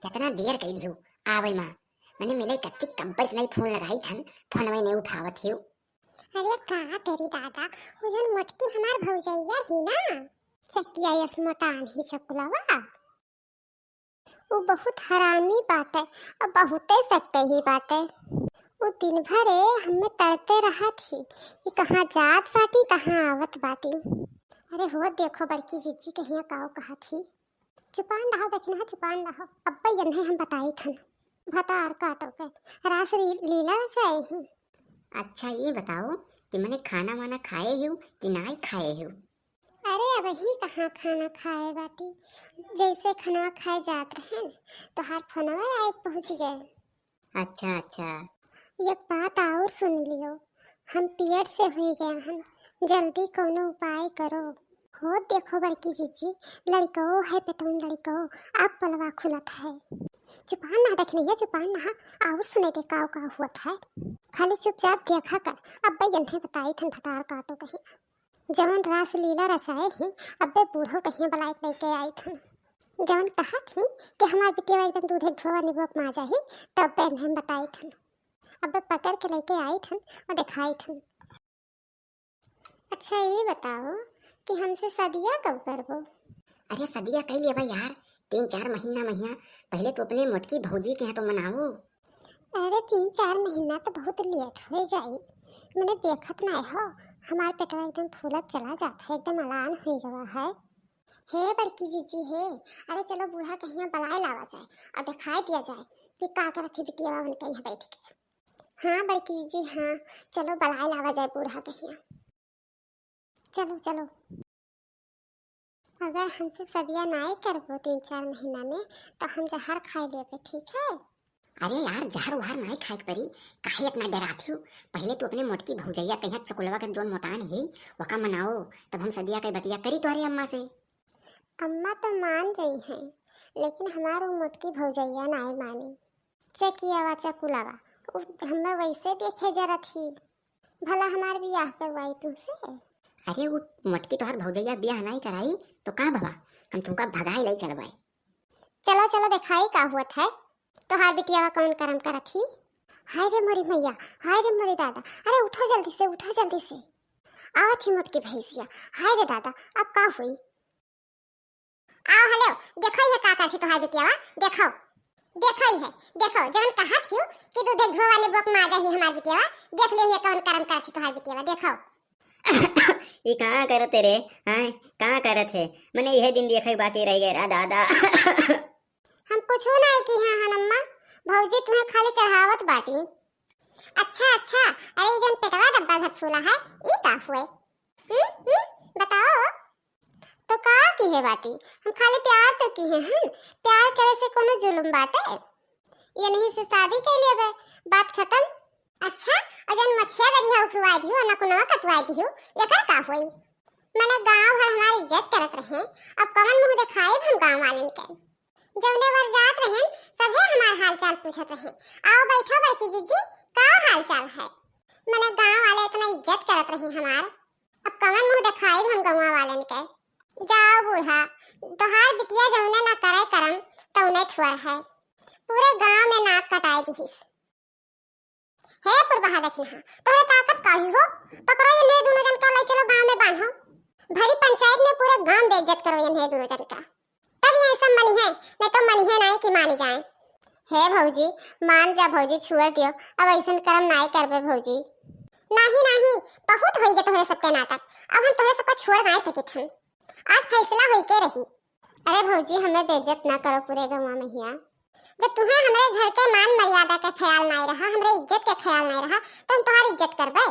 कितना देर कही दियो आवे मां मैंने मिले कत्ती कब्बस नहीं फोन लगाई थन फोन में नहीं उठावत हियो। अरे का तेरी दादा उजन मोटकी हमार भौजैया ही ना चकिया यस मोटान ही चकुलावा वो बहुत हरामी बात है और बहुते सकते ही बात है। वो दिन भरे हमें तड़ते रहा थी कि कहाँ जात बाटी कहाँ आवत बाटी। अरे हो देखो बड़की जीजी कहीं काओ कहा थी चुपान रहो देखना चुपान रहो अब्बा यन्हे हम बताई थन भतार काटो के रास लीला चाहे हूँ। अच्छा ये बताओ कि मैंने खाना वाना खाए हो कि नहीं खाए हो। अरे अब ही कहाँ खाना खाए बाटी जैसे खाना खाए जात रहे न तो हर फोनवा आए पहुँच गए। अच्छा अच्छा एक बात और सुन लियो हम पियर से हो गए हम जल्दी कोनो उपाय करो। हो देखो बड़की जीजी लड़को है पेटून लड़को अब पलवा खुलत है। चुपान ना देखने ये चुपान ना और सुने दे काव का हुआ था खाली चुपचाप देखा कर अब्बे यन्हे बताई थन भतार काटो कहीं जवन रास लीला रचाए ही अब्बे बूढ़ो कहीं बलाइक लेके आई थन जवन कहा थी कि हमार बिटिया एकदम दूधे धोवा निबोक मा जाही तब बहन हम बताई थन अब्बे पकड़ के लेके आई थन और दिखाई थन। अच्छा ये बताओ कि हमसे सदिया कब करबो। अरे सदिया कही लिया भाई यार 3-4 महीना पहले तो अपने मोटकी भौजी के यहाँ तो मनाओ। अरे 3-4 महीना तो बहुत लेट हो जाई मैंने देखत नहीं हो हमार पेटवा एकदम फूलत चला जाता है एकदम अलान हो गया है। हे बड़की जीजी हे अरे चलो बूढ़ा कहीं बलाए लावा जाए और दिखाई दिया जाए कि का करत है बिटिया बन के यहाँ बैठ के। हाँ बड़की जीजी हाँ चलो बलाए लावा जाए बूढ़ा कहीं चलो चलो। अगर हमसे सदिया नहीं करबो 3-4 महीना में तो हम जहर खाए लेबे ठीक है। अरे यार जहर वहर नहीं खाए परी काहे इतना डराती हो। पहले तो अपने मोटकी भौजैया कहीं चकुलवा के जोन मोटान है वका मनाओ तब हम सदिया के बतिया करी तुम्हारी अम्मा से। अम्मा तो मान गई हैं लेकिन हमारी मोटकी भौजैया नहीं मानी चकियावा चकुलावा हमें वैसे देखे जरा थी भला हमार बियाह करवाई तुमसे। अरे वो मोटकी तोहर भौजैया बियाह नहीं कराई तो का बाबा हम तुमका भगाई लाई चलवाए। चलो चलो दिखाई का हुआ है तोहार बिटिया कौन कर्म करा थी। हाय रे मोरी मैया हाय रे मोरी दादा अरे उठो जल्दी से आओ थी मोटकी भैंसिया हाय रे दादा अब का हुई। आओ हेलो देखो ये का थी तोहार बिटिया देखो देखो ही है देखो जवन कहा थी कि दूधे धोवा ने बोक मार ही हमार बिटिया देख लियो ये कौन कर्म करा थी तोहार बिटिया देखो। ये कहाँ करते रे हाँ कहाँ करत है मैंने यह दिन देखा बाकी रह गया दादा। हम कुछ नहीं की हैं हनम्मा भौजी तुम्हें खाली चढ़ावत बाटी। अच्छा अरे जन पेटवा डब्बा घट फूला है ई का हुए बताओ तो का की है बाटी हम खाली प्यार तो की है हम प्यार करे से कोनो जुल्म बाटे ये नहीं से शादी के लिए बात खत्म। अच्छा अजन मछिया गरिया उठवाई दियो ना कोनो कटवाई दियो एकर का होई माने गांव भर हमारी इज्जत करत रहे अब कवन मुंह दिखाई हम गांव वालन के जौने वर जात रहें सभे हमार हाल चाल पूछत रहे। आओ बैठो बड़की जीजी का हाल चाल है माने गांव वाले इतना इज्जत करत रहे हमार अब कवन मुंह दिखाई हम गांव वालन के। जाओ बूढ़ा तोहार बिटिया जौने ना करे करम तौने ठुर है पूरे गांव में नाक कटाई दिहिस। हे पुरबहा देखना तोरे ताकत काहे हो पकड़ो ये ने दोनों जन का ले चलो गांव में बांधो भरी पंचायत में पूरे गांव बेइज्जत करो ये ने दोनों जन का तब ये सब मनी है नहीं तो मनी है नहीं कि मानी जाए। हे भौजी मान जा भौजी छुआ दियो अब ऐसा कर्म नहीं करबे भौजी। नहीं बहुत होई गे तोहरे सबके नाटक अब हम तोहरे सबका छोड़ नहीं सकित हम आज फैसला होई के रही। अरे भौजी हमें बेइज्जत ना करो पूरे गांव में हिया जब तुम्हें हमारे घर के मान मर्यादा का ख्याल नहीं रहा हमारे इज्जत का ख्याल नहीं रहा तो हम तुम्हारी इज्जत करबे।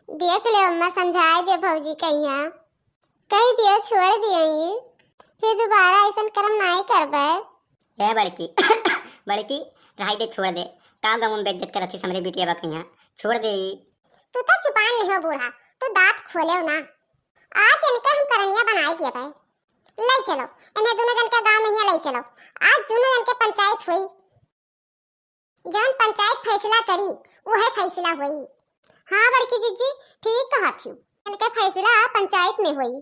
देख ले अम्मा समझाए दे भौजी कहिया कह दियो छोड़ दियो फिर दोबारा ऐसा कर्म नहीं करबे। हे बड़की बड़की राई दे छोड़ दे का गाँव में बेइज्जत करत थी हमरे बिटिया बकैया छोड़ दे। तू तो चुपान नहीं हो बूढ़ा तू दांत खोले ना आज इनके हम करनिया बनाई दिए भाई ले चलो इन्हें दोनों जन के गांव में ही ले चलो आज दोनों जन के पंचायत हुई जन पंचायत फैसला करी वो है फैसला हुई। हाँ बड़की जीजी ठीक कहा थी इनके फैसला पंचायत में हुई।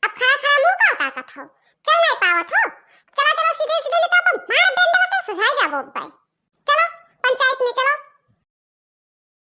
अब खड़ा खड़ा मुंह का ताकत हो चल नहीं पावत हो चलो चलो सीधे सीधे नहीं तो अपन मार बेंडा से सुझाई जाबो भाई